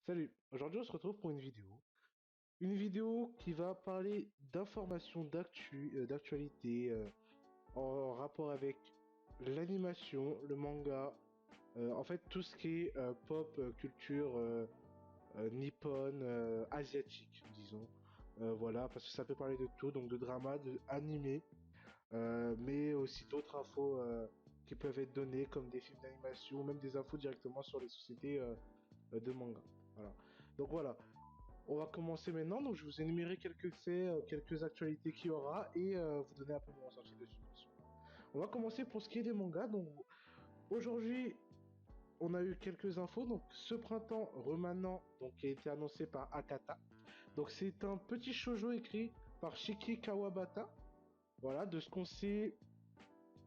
Salut, aujourd'hui on se retrouve pour une vidéo. Une vidéo qui va parler d'informations d'actualité en rapport avec l'animation, le manga, en fait tout ce qui est pop, culture nippone, asiatique, disons. Voilà, parce que ça peut parler de tout, donc de drama, de animé, mais aussi d'autres infos qui peuvent être données comme des films d'animation, ou même des infos directement sur les sociétés de manga. Voilà. Donc voilà, on va commencer maintenant, donc je vous énumérer quelques faits, quelques actualités qu'il y aura et vous donner un peu mon ressenti dessus. On va commencer pour ce qui est des mangas. Donc aujourd'hui, on a eu quelques infos. Donc ce printemps, Remanent, donc qui a été annoncé par Akata. Donc c'est un petit shoujo écrit par Shiki Kawabata. Voilà, de ce qu'on sait,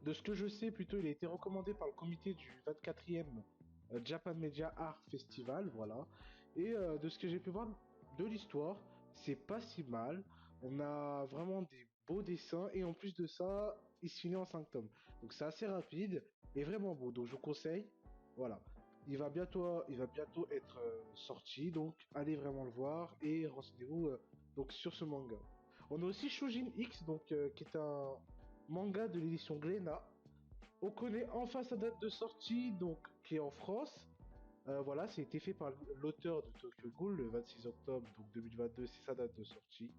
de ce que je sais plutôt, il a été recommandé par le comité du 24e Japan Media Art Festival, voilà. Et de ce que j'ai pu voir de l'histoire, c'est pas si mal. On a vraiment des beaux dessins et en plus de ça, il se finit en 5 tomes. Donc c'est assez rapide et vraiment beau. Donc je vous conseille, voilà. Il va bientôt être sorti, donc allez vraiment le voir et renseignez-vous donc sur ce manga. On a aussi Shujin X, donc qui est un manga de l'édition Glénat. On connaît enfin sa date de sortie, donc qui est en France. Voilà, c'est été fait par l'auteur de Tokyo Ghoul le 26 octobre donc 2022, c'est sa date de sortie.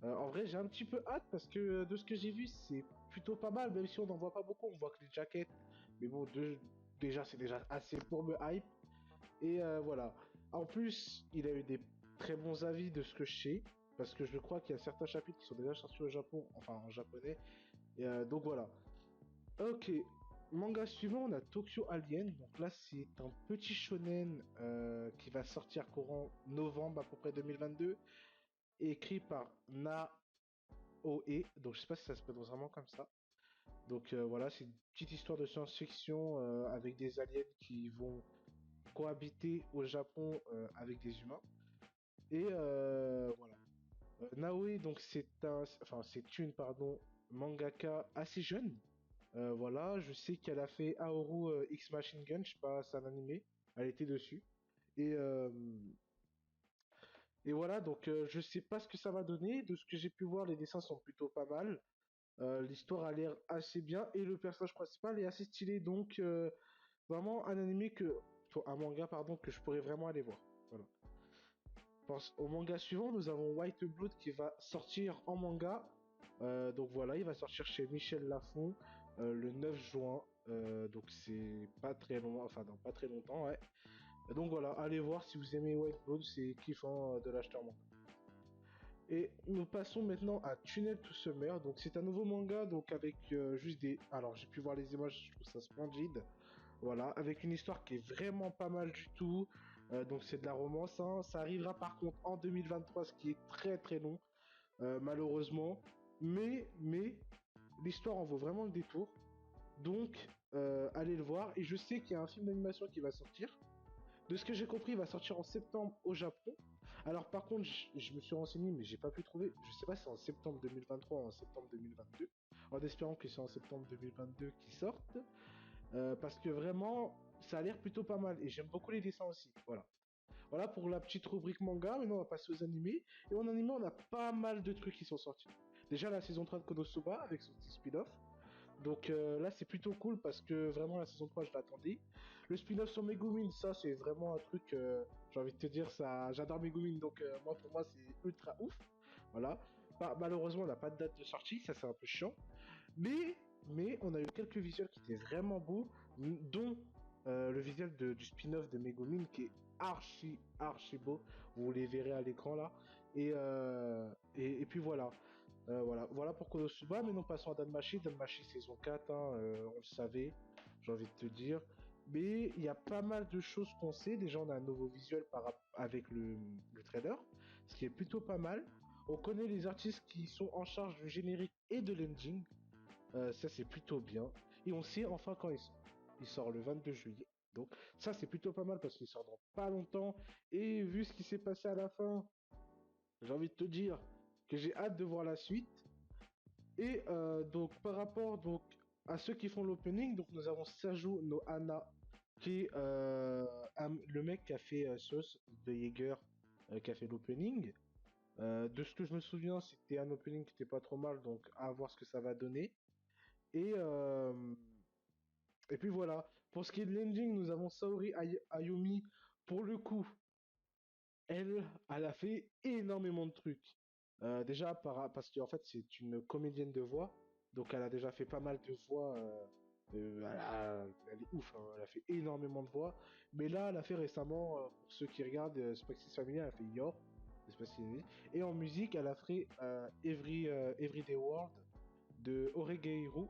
En vrai, j'ai un petit peu hâte parce que de ce que j'ai vu, c'est plutôt pas mal, même si on n'en voit pas beaucoup, on voit que les jaquettes. Mais bon, déjà, c'est déjà assez pour me hype. Et voilà. En plus, il a eu des très bons avis de ce que je sais, parce que je crois qu'il y a certains chapitres qui sont déjà sortis au Japon, enfin en japonais. Et, donc voilà. Ok, manga suivant, on a Tokyo Alien. Donc là, c'est un petit shonen qui va sortir courant novembre à peu près 2022, écrit par Naoe. Donc je sais pas si ça se prononce vraiment comme ça. Donc voilà, c'est une petite histoire de science-fiction avec des aliens qui vont cohabiter au Japon avec des humains. Et voilà. Naoe, donc c'est une pardon mangaka assez jeune. Voilà, je sais qu'elle a fait Aoru X Machine Gun, je sais pas, c'est un animé. Elle était dessus. Et, euh, et voilà, donc je sais pas ce que ça va donner. De ce que j'ai pu voir, les dessins sont plutôt pas mal. L'histoire a l'air assez bien et le personnage principal est assez stylé. Donc vraiment un animé un manga pardon, que je pourrais vraiment aller voir. Voilà. Pense au manga suivant, nous avons White Blood qui va sortir en manga. Donc voilà, il va sortir chez Michel Lafon le 9 juin. Donc c'est pas très long, enfin dans pas très longtemps, ouais. Et donc voilà, allez voir si vous aimez White Blood, c'est kiffant de l'acheter en manga. Et nous passons maintenant à Tunnel to Summer. Donc c'est un nouveau manga, donc avec juste des. Alors j'ai pu voir les images, je trouve ça splendide. Voilà, avec une histoire qui est vraiment pas mal du tout. Donc c'est de la romance. Hein. Ça arrivera par contre en 2023, ce qui est très très long, malheureusement. Mais l'histoire en vaut vraiment le détour. Donc allez le voir. Et je sais qu'il y a un film d'animation qui va sortir. De ce que j'ai compris, il va sortir en septembre au Japon. Alors par contre, je me suis renseigné, mais j'ai pas pu trouver. Je sais pas si c'est en septembre 2023 ou en septembre 2022. En espérant que c'est en septembre 2022 qu'il sorte. Parce que vraiment, ça a l'air plutôt pas mal. Et j'aime beaucoup les dessins aussi. Voilà. Voilà pour la petite rubrique manga. Maintenant, on va passer aux animés. Et en animé, on a pas mal de trucs qui sont sortis. Déjà, la saison 3 de Konosuba avec son petit spin-off. Donc là, c'est plutôt cool parce que vraiment, la saison 3 je l'attendais. Le spin-off sur Megumin, ça, c'est vraiment un truc, j'ai envie de te dire, ça, j'adore Megumin. Donc moi, pour moi, c'est ultra ouf. Voilà. Malheureusement, on n'a pas de date de sortie. Ça, c'est un peu chiant. Mais on a eu quelques visuels qui étaient vraiment beaux, dont le visuel du spin-off de Megumin qui est archi beau. Vous les verrez à l'écran là. Et puis voilà. Voilà pour Konosuba. Mais non, passons à Danmachi. Danmachi saison 4, hein, on le savait, j'ai envie de te dire. Mais il y a pas mal de choses qu'on sait. Déjà, on a un nouveau visuel avec le trailer, ce qui est plutôt pas mal. On connaît les artistes qui sont en charge du générique et de l'ending. Ça, c'est plutôt bien. Et on sait enfin quand il sort. Il sort le 22 juillet. Donc, ça, c'est plutôt pas mal parce qu'il sort dans pas longtemps. Et vu ce qui s'est passé à la fin, j'ai envie de te dire que j'ai hâte de voir la suite. Et donc, par rapport donc, à ceux qui font l'opening, donc nous avons Saju no Hana. qui est le mec qui a fait Sauce de Jaeger, qui a fait l'opening. De ce que je me souviens, c'était un opening qui était pas trop mal, donc à voir ce que ça va donner. Et, euh, et puis voilà. Pour ce qui est de l'ending, nous avons Saori Ayumi. Pour le coup, elle a fait énormément de trucs. Déjà, parce qu'en fait, c'est une comédienne de voix. Donc, elle a déjà fait pas mal de voix. Elle est ouf, hein, elle a fait énormément de voix. Mais là, elle a fait récemment, pour ceux qui regardent Spexis Family, elle a fait Yor. Et en musique, elle a fait Everyday World de Oregeiru,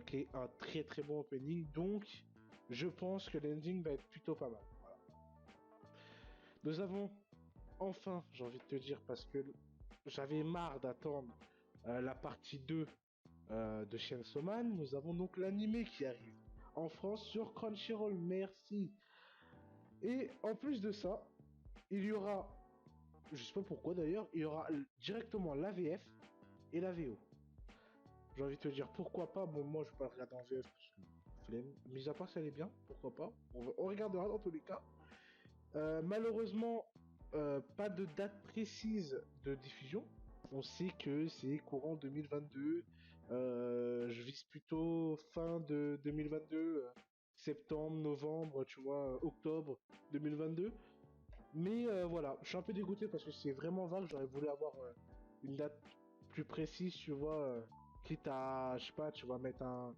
qui est un très très bon opening. Donc, je pense que l'ending va être plutôt pas mal. Voilà. Nous avons enfin, j'ai envie de te dire, parce que j'avais marre d'attendre la partie 2 de Chainsaw Man, nous avons donc l'animé qui arrive en France sur Crunchyroll, merci. Et en plus de ça, il y aura, je sais pas pourquoi d'ailleurs, il y aura directement la VF et la VO. J'ai envie de te dire pourquoi pas, bon moi je vais pas le regarder en VF parce que flemme, mis à part si elle est bien, pourquoi pas, on regardera dans tous les cas. Malheureusement, pas de date précise de diffusion. On sait que c'est courant 2022. Je vise plutôt fin de 2022, septembre, novembre, tu vois, octobre 2022. Mais voilà, je suis un peu dégoûté parce que c'est vraiment vague. J'aurais voulu avoir une date plus précise, tu vois, quitte à, je sais pas, tu vas mettre un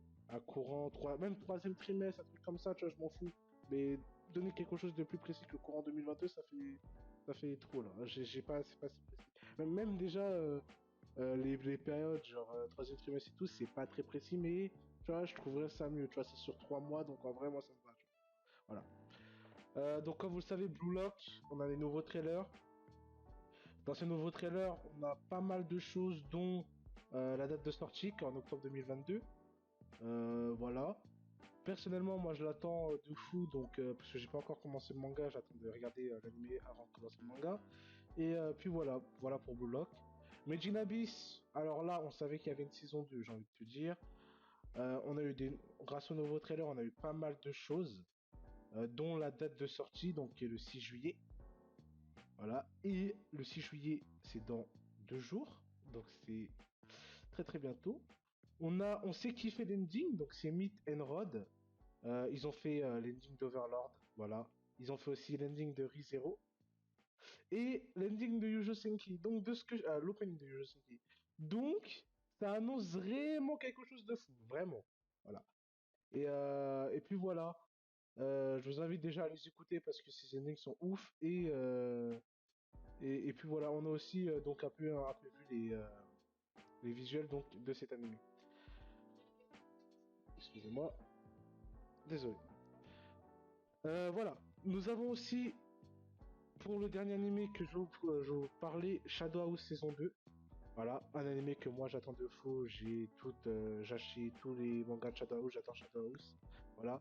courant, même troisième trimestre, un truc comme ça, tu vois, je m'en fous. Mais donner quelque chose de plus précis que le courant 2022, ça fait trop là. J'ai pas, c'est pas si précis. Même déjà, les périodes, genre troisième trimestre et tout, c'est pas très précis, mais tu vois, je trouverais ça mieux. Tu vois, c'est sur 3 mois, donc en vrai, moi, ça me va. Tu vois. Voilà. Donc, comme vous le savez, Blue Lock, on a des nouveaux trailers. Dans ces nouveaux trailers, on a pas mal de choses, dont la date de sortie, qui est en octobre 2022. Voilà. Personnellement, moi je l'attends de fou, donc parce que j'ai pas encore commencé le manga, j'attends de regarder l'anime avant de commencer le manga. Et puis voilà, voilà pour Blue Lock. Mais Abyss, alors là, on savait qu'il y avait une saison 2, j'ai envie de te dire. On a eu grâce au nouveau trailer, on a eu pas mal de choses, dont la date de sortie, donc qui est le 6 juillet. Voilà. Et le 6 juillet, c'est dans 2 jours, donc c'est très très bientôt. On sait qui fait l'ending, donc c'est Meat and Rod. Ils ont fait l'ending d'Overlord, voilà. Ils ont fait aussi l'ending de ReZero et l'ending de Yujo Senki. Donc de ce que l'opening de Yujo Senki. Donc ça annonce vraiment quelque chose de fou, vraiment. Voilà. Et puis voilà. Je vous invite déjà à les écouter parce que ces endings sont ouf et puis voilà, on a aussi donc un peu vu les visuels donc de cet anime. Excusez-moi, désolé. Voilà, nous avons aussi pour le dernier animé que je vous parlais, Shadow House saison 2. Voilà, un animé que moi j'attends de fou. J'ai acheté tous les mangas de Shadow House, j'attends Shadow House. Voilà.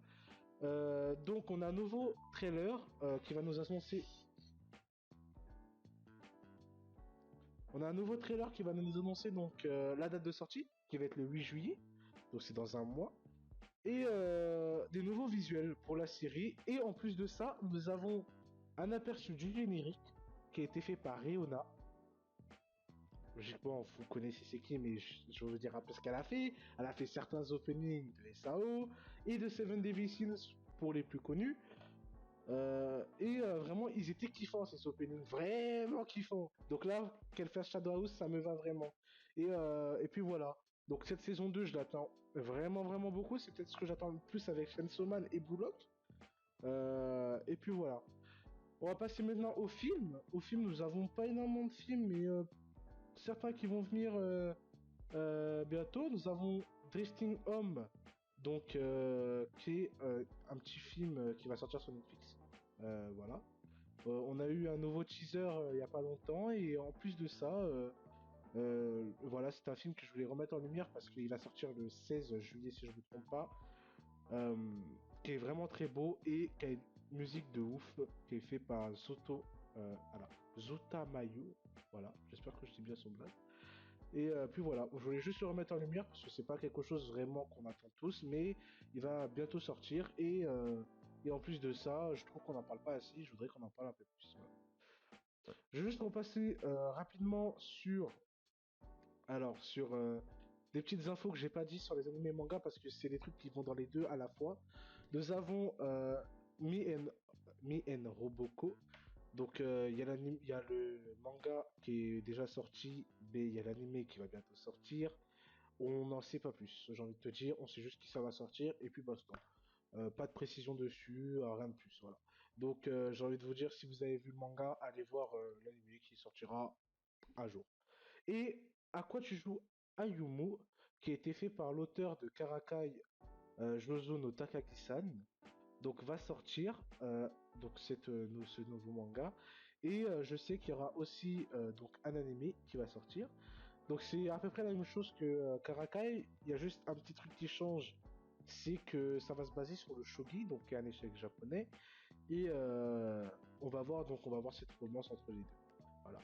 Donc on a un nouveau trailer qui va nous annoncer. On a un nouveau trailer qui va nous annoncer donc la date de sortie, qui va être le 8 juillet. Donc c'est dans un mois. Et des nouveaux visuels pour la série. Et en plus de ça, nous avons un aperçu du générique qui a été fait par Réona. Logiquement, vous connaissez c'est qui, mais je veux dire un peu ce qu'elle a fait. Elle a fait certains openings de SAO et de Seven Divisions pour les plus connus. Vraiment, ils étaient kiffants ces openings, vraiment kiffants. Donc là, qu'elle fasse Shadow House, ça me va vraiment. Et puis voilà. Donc cette saison 2, je l'attends vraiment, vraiment beaucoup. C'est peut-être ce que j'attends le plus avec Chainsaw Man et Blue Lock. Et puis voilà. On va passer maintenant au film. Au film, nous avons pas énormément de films, mais certains qui vont venir bientôt. Nous avons Drifting Home, donc qui est un petit film qui va sortir sur Netflix. Voilà. On a eu un nouveau teaser il n'y a pas longtemps et en plus de ça, voilà, c'est un film que je voulais remettre en lumière parce qu'il va sortir le 16 juillet si je ne me trompe pas, euh, qui est vraiment très beau et qui a une musique de ouf, qui est fait par Zota Mayu. Voilà, j'espère que je dis bien son blague. Et puis voilà, je voulais juste le remettre en lumière parce que c'est pas quelque chose vraiment qu'on attend tous, mais il va bientôt sortir et en plus de ça, je trouve qu'on n'en parle pas assez, je voudrais qu'on en parle un peu plus. Voilà. Je vais juste repasser rapidement sur des petites infos que j'ai pas dit sur les animés et mangas parce que c'est des trucs qui vont dans les deux à la fois. Nous avons Mi en Roboko. Donc il y a le manga qui est déjà sorti, mais il y a l'animé qui va bientôt sortir. On n'en sait pas plus, j'ai envie de te dire. On sait juste que ça va sortir et puis basta. Pas de précision dessus, rien de plus. Voilà. Donc j'ai envie de vous dire, si vous avez vu le manga, allez voir l'animé qui sortira un jour. Et à quoi tu joues Ayumu, qui a été fait par l'auteur de Karakai Jozo no Takagi-san, donc va sortir ce nouveau manga. Et je sais qu'il y aura aussi donc un animé qui va sortir. Donc c'est à peu près la même chose que Karakai. Il y a juste un petit truc qui change, c'est que ça va se baser sur le shogi, donc qui est un échec japonais. Et on va voir cette romance entre les deux. Voilà.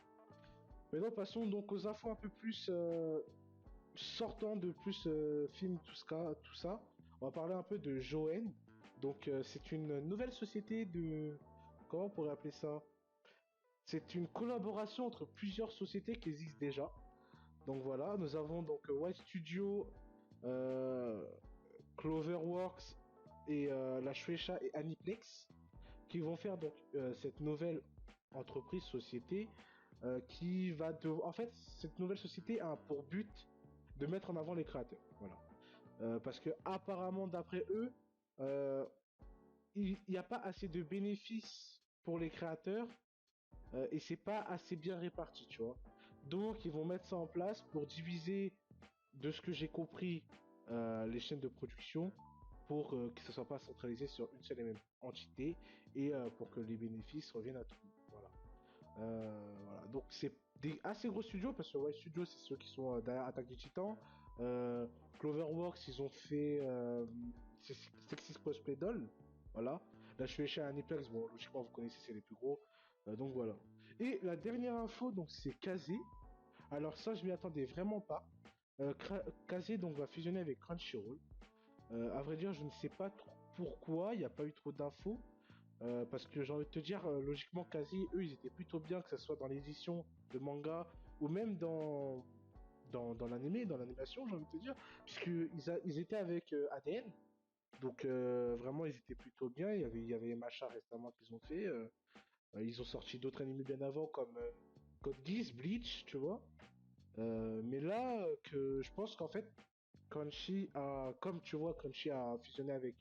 Maintenant passons donc aux infos un peu plus sortant de plus films, tout ça, on va parler un peu de Joen. Donc, c'est une nouvelle société de. Comment on pourrait appeler ça? C'est une collaboration entre plusieurs sociétés qui existent déjà. Donc voilà, nous avons donc White Studio, euh, Cloverworks et la Shueisha et Aniplex qui vont faire donc cette nouvelle entreprise, société qui va de. En fait, cette nouvelle société a pour but de mettre en avant les créateurs. Voilà. Parce que apparemment, d'après eux, euh, il n'y a pas assez de bénéfices pour les créateurs et c'est pas assez bien réparti, tu vois. Donc, ils vont mettre ça en place pour diviser, de ce que j'ai compris, les chaînes de production pour que ce soit pas centralisé sur une seule et même entité et pour que les bénéfices reviennent à tout le monde. Voilà. Voilà. Donc c'est des assez gros studios parce que White Studio c'est ceux qui sont derrière Attaque des Titans. Cloverworks ils ont fait Sexy Cosplay Doll. Voilà. Là je suis chez Aniplex, bon logiquement vous connaissez c'est les plus gros. Donc voilà. Et la dernière info donc c'est Kazé. Alors ça je m'y attendais vraiment pas. Kazé donc va fusionner avec Crunchyroll. À vrai dire je ne sais pas trop pourquoi, il n'y a pas eu trop d'infos. Parce que j'ai envie de te dire, logiquement, quasi, eux, ils étaient plutôt bien, que ce soit dans l'édition de manga ou même dans l'animé, dans l'animation, j'ai envie de te dire, ils étaient avec ADN. Donc vraiment, ils étaient plutôt bien. Il y avait Macha récemment qu'ils ont fait. Ils ont sorti d'autres animés bien avant, comme Code Geass, Bleach, tu vois. Mais là, que je pense qu'en fait, comme tu vois, Crunchy a fusionné avec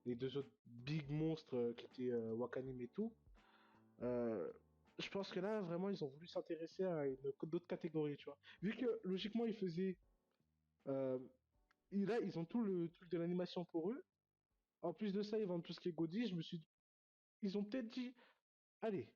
les deux autres big monstres qui étaient Wakanim et tout. Euh, je pense que là, vraiment, ils ont voulu s'intéresser à d'autres catégories, tu vois. Vu que logiquement, ils faisaient. euh, là, ils ont tout le truc de l'animation pour eux. En plus de ça, ils vendent tout ce qui est goodies. Je me suis dit, ils ont peut-être dit, allez,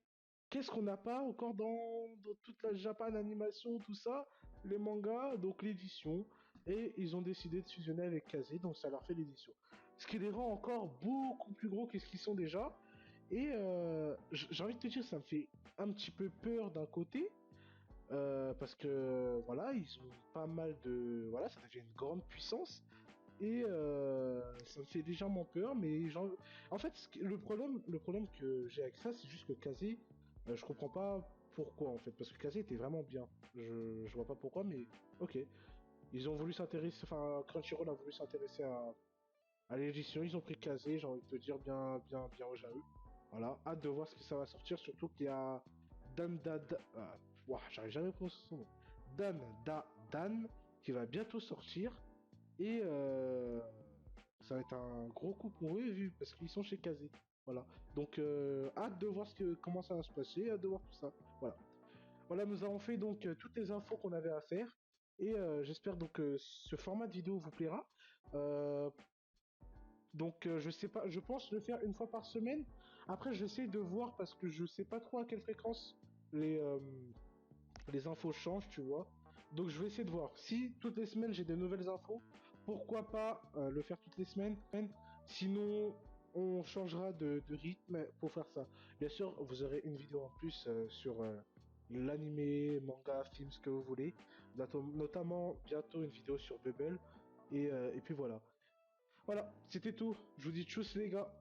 qu'est-ce qu'on n'a pas encore dans toute la Japan animation, tout ça? Les mangas, donc l'édition. Et ils ont décidé de fusionner avec Kazé, donc ça leur fait l'édition. Ce qui les rend encore beaucoup plus gros que ce qu'ils sont déjà. Et j'ai envie de te dire, ça me fait un petit peu peur d'un côté. Parce que voilà, ils ont pas mal de. Voilà, ça devient une grande puissance. Et ça me fait légèrement peur, mais en fait, le problème que j'ai avec ça, c'est juste que Kazé, je comprends pas pourquoi en fait, parce que Kazé était vraiment bien. Je vois pas pourquoi, mais ok. Ils ont voulu s'intéresser, enfin, Crunchyroll a voulu s'intéresser à l'édition, ils ont pris Kazé, j'ai envie de te dire bien au eux. Voilà, hâte de voir ce que ça va sortir, surtout qu'il y a Ouah, j'arrive jamais à prononcer son nom. Dan qui va bientôt sortir. Et ça va être un gros coup pour eux vu parce qu'ils sont chez Kazé. Voilà. Donc hâte de voir comment ça va se passer, hâte de voir tout ça. Voilà. Voilà, nous avons fait donc toutes les infos qu'on avait à faire. Et j'espère donc que ce format de vidéo vous plaira. Euh, donc je sais pas, je pense le faire une fois par semaine. Après j'essaie de voir parce que je sais pas trop à quelle fréquence les, euh, les infos changent, tu vois. Donc je vais essayer de voir. Si toutes les semaines j'ai des nouvelles infos, pourquoi pas le faire toutes les semaines. Sinon, on changera de rythme pour faire ça. Bien sûr, vous aurez une vidéo en plus sur l'animé, manga, film, ce que vous voulez. notamment bientôt une vidéo sur Bubble. Et puis voilà. Voilà, c'était tout. Je vous dis tchuss les gars.